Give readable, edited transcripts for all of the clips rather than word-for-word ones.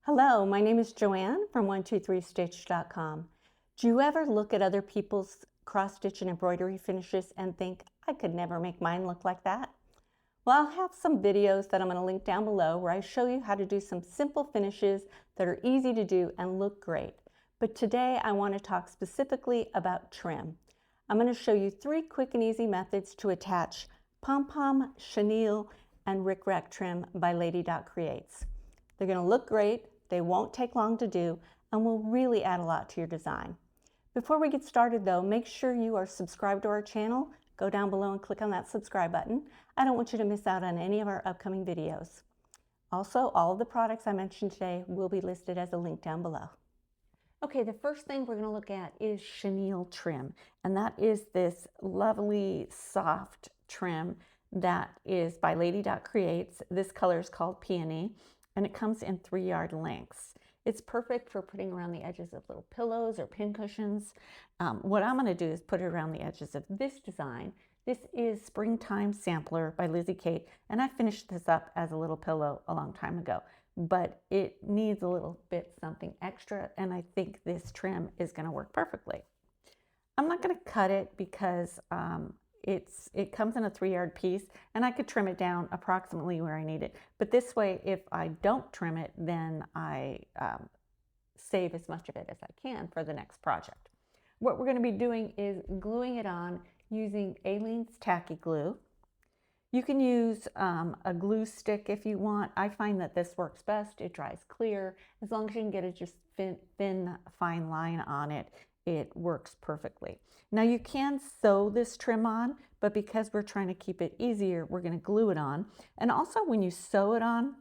Hello, my name is Joanne from 123stitch.com. Do you ever look at other people's cross-stitch and embroidery finishes and think, I could never make mine look like that? Well, I'll have some videos that I'm going to link down below where I show you how to do some simple finishes that are easy to do and look great. But today I want to talk specifically about trim. I'm going to show you 3 quick and easy methods to attach Pom Pom, Chenille, and Rick Rack trim by Lady Creates. They're going to look great, they won't take long to do, and will really add a lot to your design. Before we get started though, make sure you are subscribed to our channel. Go down below and click on that subscribe button. I don't want you to miss out on any of our upcoming videos. Also, all of the products I mentioned today will be listed as a link down below. Okay, the first thing we're going to look at is chenille trim, and that is this lovely soft trim that is by Lady Creates. This color is called Peony, and it comes in 3-yard lengths. It's perfect for putting around the edges of little pillows or pin cushions. What I'm going to do is put it around the edges of this design. This is Springtime Sampler by Lizzie, and I finished this up as a little pillow a long time ago, but it needs a little bit something extra, and I think this trim is going to work perfectly. I'm not going to cut it because it comes in a 3-yard piece, and I could trim it down approximately where I need it. But this way, if I don't trim it, then I save as much of it as I can for the next project. What we're going to be doing is gluing it on using Aleene's Tacky glue. You can use a glue stick if you want. I find that this works best. It dries clear. As long as you can get a just thin, fine line on it, it works perfectly. Now you can sew this trim on, but because we're trying to keep it easier, we're going to glue it on. And also when you sew it on,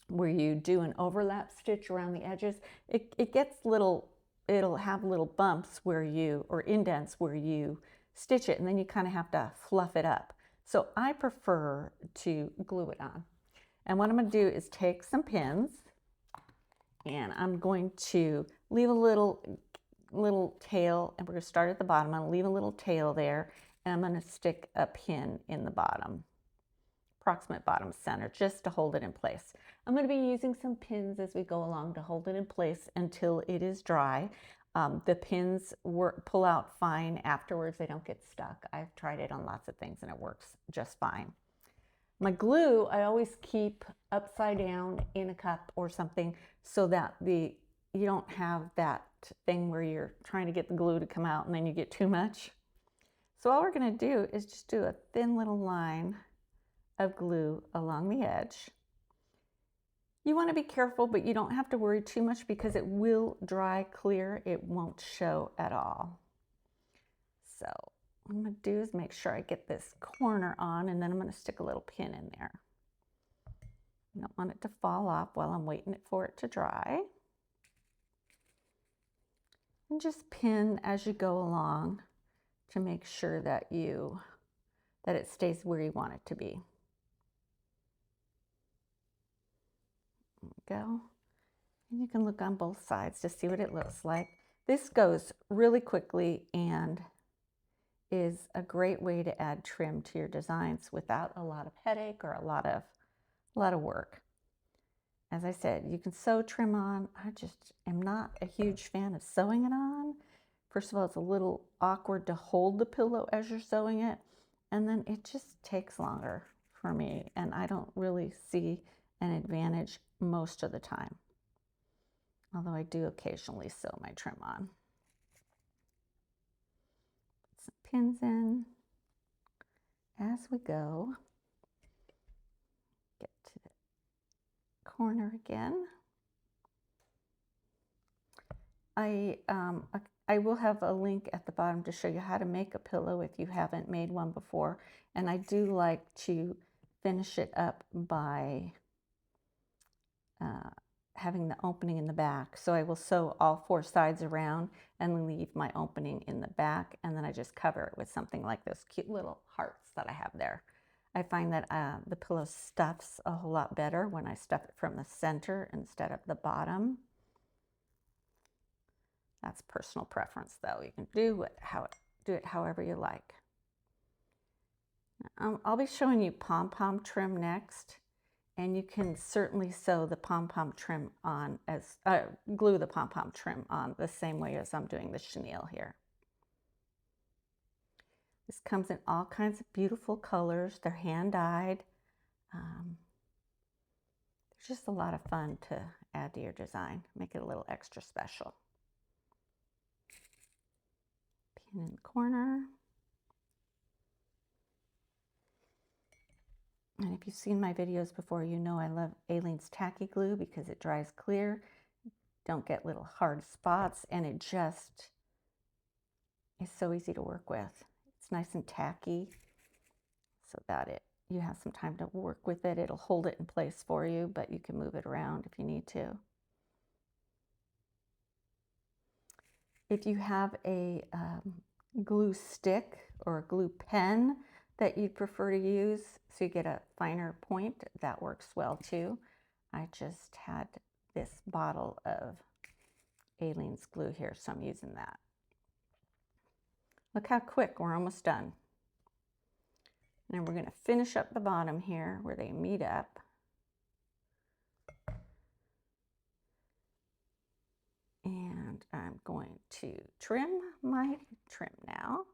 where you do an overlap stitch around the edges, it gets little, it'll have little bumps where you, or indents where you stitch it, and then you kind of have to fluff it up. So I prefer to glue it on. And what I'm going to do is take some pins, and I'm going to leave a little tail, and we're going to start at the bottom. I'm going to leave a little tail there, and I'm going to stick a pin in the bottom, approximate bottom center, just to hold it in place. I'm going to be using some pins as we go along to hold it in place until it is dry. The pins pull out fine afterwards. They don't get stuck. I've tried it on lots of things and it works just fine. My glue, I always keep upside down in a cup or something so that you don't have that thing where you're trying to get the glue to come out and then you get too much. So all we're going to do is just do a thin little line of glue along the edge. You want to be careful, but you don't have to worry too much because it will dry clear. It won't show at all. So what I'm going to do is make sure I get this corner on, and then I'm going to stick a little pin in there. I don't want it to fall off while I'm waiting for it to dry. And just pin as you go along to make sure that it stays where you want it to be. There we go. And you can look on both sides to see what it looks like. This goes really quickly and is a great way to add trim to your designs without a lot of headache or a lot of work. As I said, you can sew trim on. I just am not a huge fan of sewing it on. First of all, it's a little awkward to hold the pillow as you're sewing it, and then it just takes longer for me, and I don't really see an advantage most of the time, although I do occasionally sew my trim on. Put some pins in as we go. Get to the corner again. I will have a link at the bottom to show you how to make a pillow if you haven't made one before, and I do like to finish it up by having the opening in the back. So I will sew all 4 sides around and leave my opening in the back, and then I just cover it with something like those cute little hearts that I have there. I find that the pillow stuffs a whole lot better when I stuff it from the center instead of the bottom. That's personal preference though. You can do it however you like. I'll be showing you Pom Pom Trim next, And you can certainly sew the Pom Pom Trim on as, glue the Pom Pom Trim on the same way as I'm doing the chenille here. This comes in all kinds of beautiful colors. They're hand dyed. They're just a lot of fun to add to your design. Make it a little extra special. Pin in the corner. And if you've seen my videos before, you know I love Aleene's Tacky glue because it dries clear. Don't get little hard spots, and it just is so easy to work with. It's nice and tacky so that you have some time to work with it. It'll hold it in place for you, but you can move it around if you need to. If you have a glue stick or a glue pen that you'd prefer to use so you get a finer point, that works well too. I just had this bottle of Aleene's glue here, so I'm using that. Look how quick, we're almost done. And we're going to finish up the bottom here where they meet up. And I'm going to trim my trim now.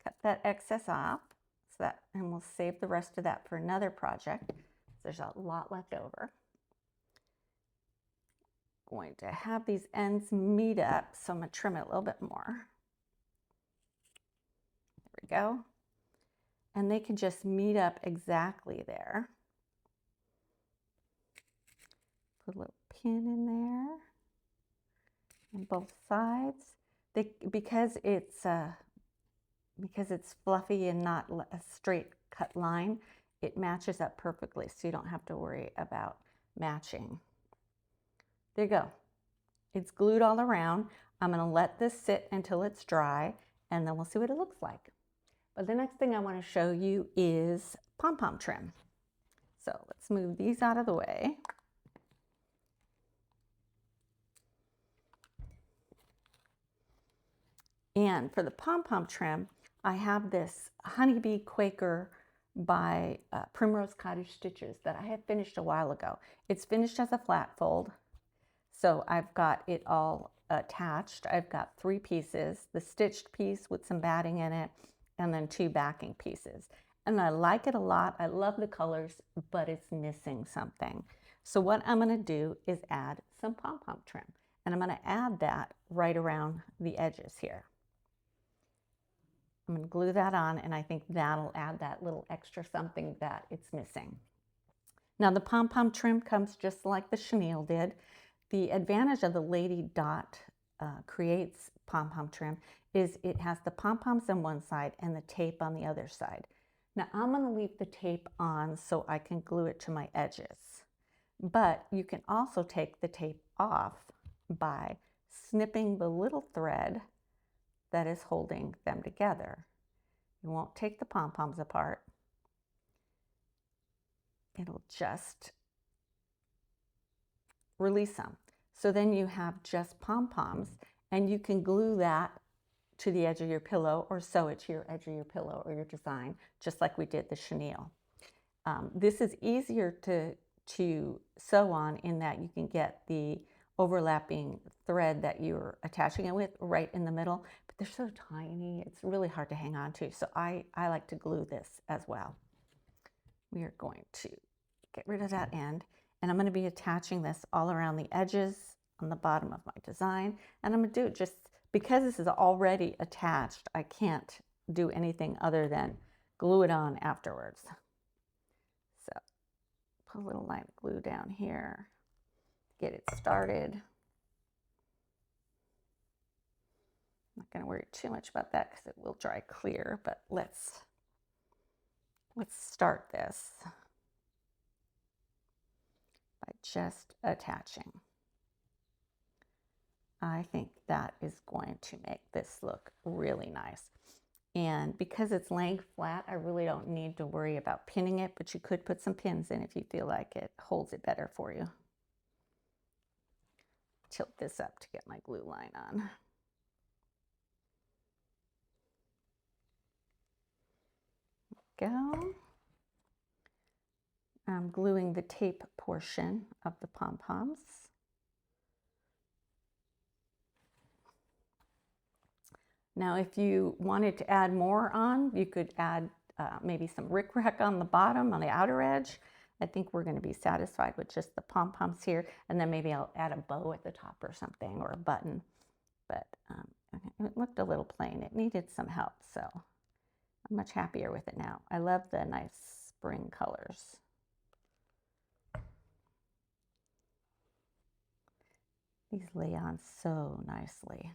Cut that excess off, and we'll save the rest of that for another project. There's a lot left over. Going to have these ends meet up, so I'm going to trim it a little bit more. There we go. And they can just meet up exactly there. Put a little pin in there on both sides. Because it's fluffy and not a straight cut line, it matches up perfectly, so you don't have to worry about matching. There you go. It's glued all around. I'm going to let this sit until it's dry, and then we'll see what it looks like. But the next thing I want to show you is Pom Pom Trim. So let's move these out of the way. And for the Pom Pom Trim, I have this Honeybee Quaker by Primrose Cottage stitches that I had finished a while ago. It's finished as a flat fold, so I've got it all attached. I've got 3 pieces, the stitched piece with some batting in it, and then 2 backing pieces. And I like it a lot. I love the colors, but it's missing something. So what I'm going to do is add some Pom Pom Trim, and I'm going to add that right around the edges here. I'm going to glue that on, and I think that'll add that little extra something that it's missing. Now the Pom Pom Trim comes just like the chenille did. The advantage of the Lady Dot Creates Pom Pom Trim is it has the pom-poms on one side and the tape on the other side. Now I'm going to leave the tape on so I can glue it to my edges. But you can also take the tape off by snipping the little thread that is holding them together. You won't take the pom-poms apart. It'll just release them. So then you have just pom-poms, and you can glue that to the edge of your pillow or sew it to your edge of your pillow or your design, just like we did the chenille. This is easier to sew on in that you can get the overlapping thread that you're attaching it with right in the middle, but they're so tiny, it's really hard to hang on to. So I like to glue this as well. We are going to get rid of that end, and I'm going to be attaching this all around the edges on the bottom of my design, and I'm going to do it just because this is already attached. I can't do anything other than glue it on afterwards. So put a little line of glue down here, get it started. I'm not going to worry too much about that because it will dry clear, but let's start this by just attaching. I think that is going to make this look really nice. And because it's laying flat, I really don't need to worry about pinning it, but you could put some pins in if you feel like it holds it better for you. Tilt this up to get my glue line on. Go. I'm gluing the tape portion of the pom-poms. Now, if you wanted to add more on, you could add maybe some rickrack on the bottom, on the outer edge. I think we're going to be satisfied with just the pom-poms here, and then maybe I'll add a bow at the top or something, or a button. But it looked a little plain. It needed some help, so I'm much happier with it now. I love the nice spring colors. These lay on so nicely.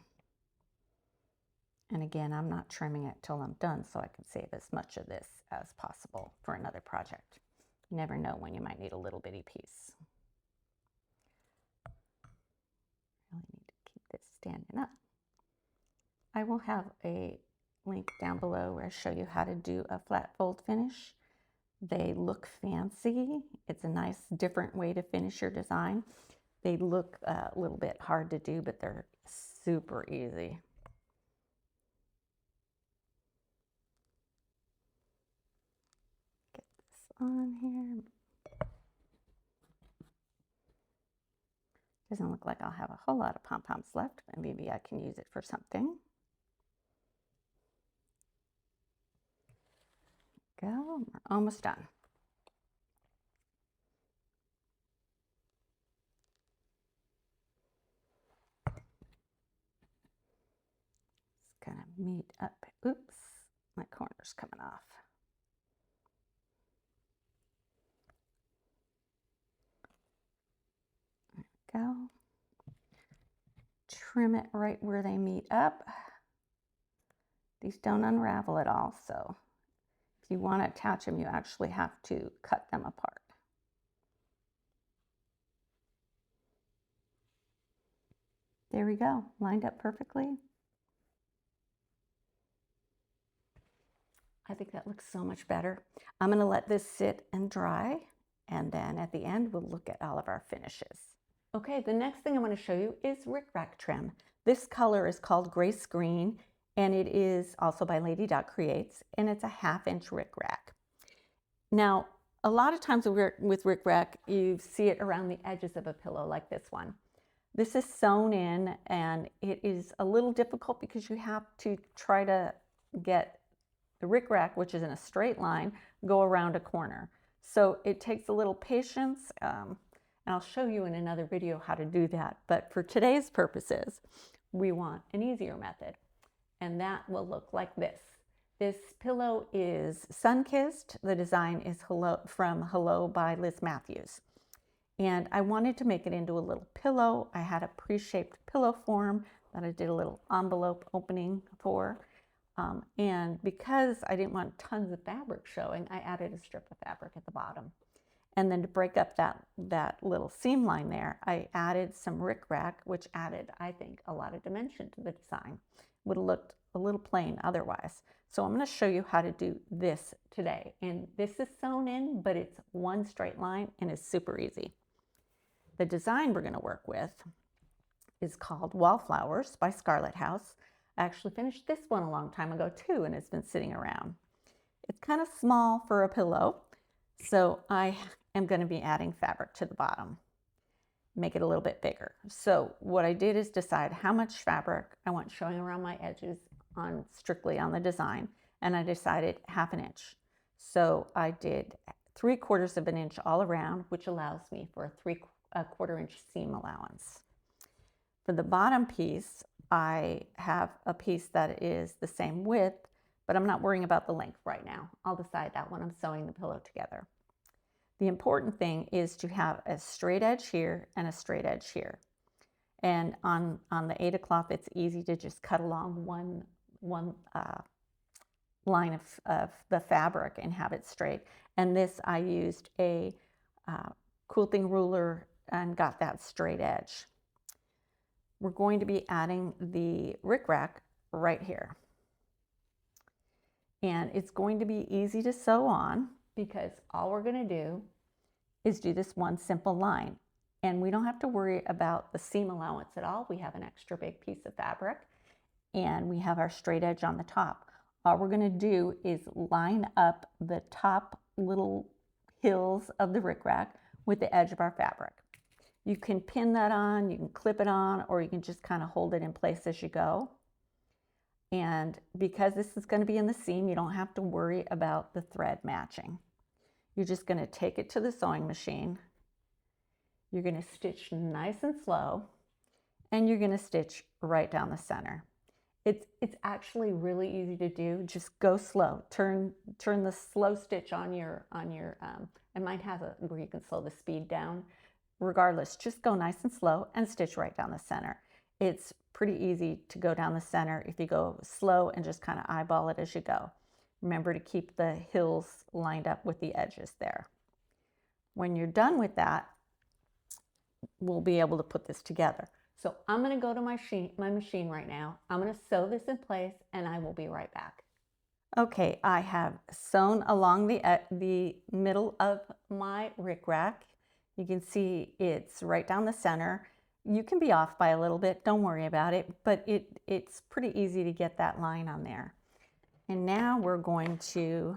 And again, I'm not trimming it till I'm done, so I can save as much of this as possible for another project. You never know when you might need a little bitty piece. Really need to keep this standing up. I will have a link down below where I show you how to do a flat fold finish. They look fancy. It's a nice, different way to finish your design. They look a little bit hard to do, but they're super easy. Get this on here. Doesn't look like I'll have a whole lot of pom-poms left, but maybe I can use it for something. Go. We're almost done. It's gonna meet up. Oops, my corner's coming off. There we go. Trim it right where they meet up. These don't unravel at all, so if you want to attach them, you actually have to cut them apart. There we go, lined up perfectly. I think that looks so much better. I'm going to let this sit and dry, and then at the end, we'll look at all of our finishes. Okay, the next thing I'm going to show you is rickrack trim. This color is called Grace Green, and it is also by Lady Dot Creates, and it's a 1/2 inch rickrack. Now, a lot of times with rickrack, you see it around the edges of a pillow like this one. This is sewn in, and it is a little difficult because you have to try to get the rickrack, which is in a straight line, go around a corner. So it takes a little patience, and I'll show you in another video how to do that. But for today's purposes, we want an easier method, and that will look like this. This pillow is sun-kissed. The design is from Hello by Mathews. And I wanted to make it into a little pillow. I had a pre-shaped pillow form that I did a little envelope opening for. And because I didn't want tons of fabric showing, I added a strip of fabric at the bottom. And then to break up that little seam line there, I added some rickrack, which added, I think, a lot of dimension to the design. Would have looked a little plain otherwise. So I'm going to show you how to do this today. And this is sewn in, but it's one straight line and it's super easy. The design we're going to work with is called Wallflowers by Scarlett House. I actually finished this one a long time ago too, and it's been sitting around. It's kind of small for a pillow, so I am going to be adding fabric to the bottom, make it a little bit bigger. So what I did is decide how much fabric I want showing around my edges strictly on the design, and I decided 1/2 inch. So I did 3/4 of an inch all around, which allows me for a 3/4 inch seam allowance. For the bottom piece, I have a piece that is the same width, but I'm not worrying about the length right now. I'll decide that when I'm sewing the pillow together. The important thing is to have a straight edge here and a straight edge here. And on the Aida cloth, it's easy to just cut along one line of the fabric and have it straight. And this, I used a quilting ruler and got that straight edge. We're going to be adding the rickrack right here. And it's going to be easy to sew on because all we're going to do is do this one simple line. And we don't have to worry about the seam allowance at all. We have an extra big piece of fabric and we have our straight edge on the top. All we're going to do is line up the top little hills of the rickrack with the edge of our fabric. You can pin that on, you can clip it on, or you can just kind of hold it in place as you go. And because this is going to be in the seam, you don't have to worry about the thread matching. You're just going to take it to the sewing machine. You're going to stitch nice and slow, and you're going to stitch right down the center. It's actually really easy to do. Just go slow. Turn the slow stitch on your and mine has a where you can slow the speed down. Regardless, just go nice and slow and stitch right down the center. It's pretty easy to go down the center if you go slow and just kind of eyeball it as you go. Remember to keep the hills lined up with the edges there. When you're done with that, we'll be able to put this together. So I'm going to go to my machine right now. I'm going to sew this in place and I will be right back. Okay, I have sewn along the middle of my rickrack. You can see it's right down the center. You can be off by a little bit, don't worry about it, but it's pretty easy to get that line on there. And now we're going to,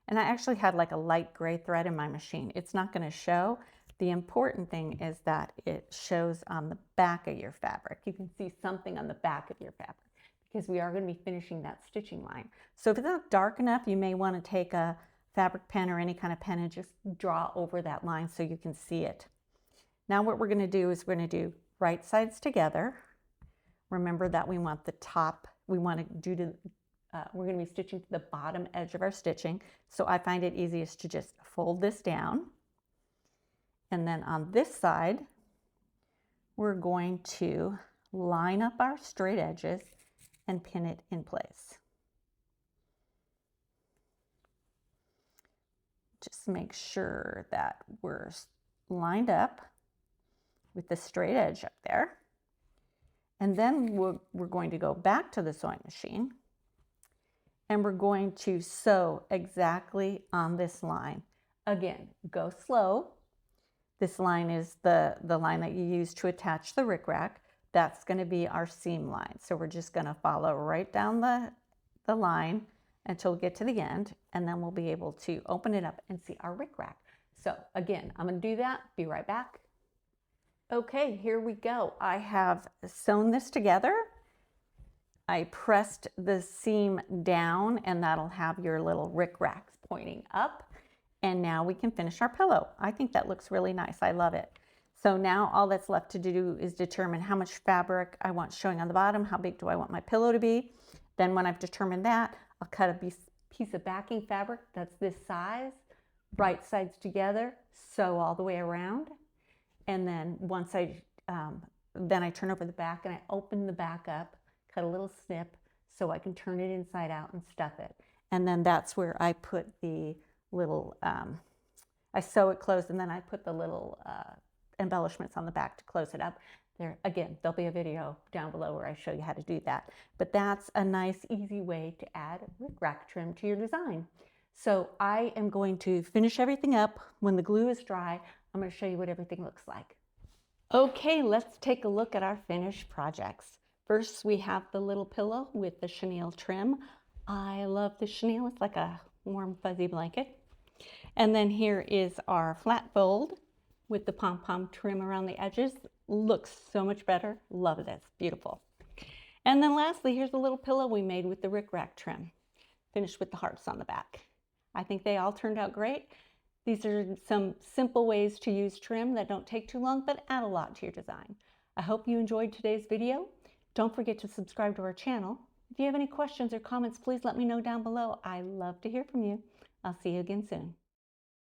and I actually had like a light gray thread in my machine. It's not going to show. The important thing is that it shows on the back of your fabric. You can see something on the back of your fabric because we are going to be finishing that stitching line. So if it's not dark enough, you may want to take a fabric pen or any kind of pen and just draw over that line so you can see it. Now what we're going to do is we're going to do right sides together. Remember that we want the top, we want to do the, we're going to be stitching to the bottom edge of our stitching. So I find it easiest to just fold this down. And then on this side, we're going to line up our straight edges and pin it in place. Just make sure that we're lined up with the straight edge up there. And then we're going to go back to the sewing machine and we're going to sew exactly on this line. Again, go slow. This line is the line that you use to attach the rickrack. That's going to be our seam line. So we're just going to follow right down the line until we get to the end, and then we'll be able to open it up and see our rickrack. So again, I'm going to do that. Be right back. Okay, here we go. I have sewn this together. I pressed the seam down, and that'll have your little rickracks pointing up. And now we can finish our pillow. I think that looks really nice. I love it. So now all that's left to do is determine how much fabric I want showing on the bottom. How big do I want my pillow to be? Then when I've determined that, I'll cut a piece of backing fabric that's this size, right sides together, sew all the way around. And then once then I turn over the back and I open the back up, cut a little snip so I can turn it inside out and stuff it. And then that's where I put the little, I sew it closed and then I put the little embellishments on the back to close it up. There, again, there'll be a video down below where I show you how to do that. But that's a nice, easy way to add rickrack trim to your design. So I am going to finish everything up. When the glue is dry, I'm going to show you what everything looks like. Okay, let's take a look at our finished projects. First, we have the little pillow with the chenille trim. I love the chenille. It's like a warm, fuzzy blanket. And then here is our flat fold with the Pom Pom trim around the edges. Looks so much better. Love this. Beautiful. And then lastly, here's a little pillow we made with the rickrack trim, finished with the hearts on the back. I think they all turned out great. These are some simple ways to use trim that don't take too long, but add a lot to your design. I hope you enjoyed today's video. Don't forget to subscribe to our channel. If you have any questions or comments, please let me know down below. I love to hear from you. I'll see you again soon.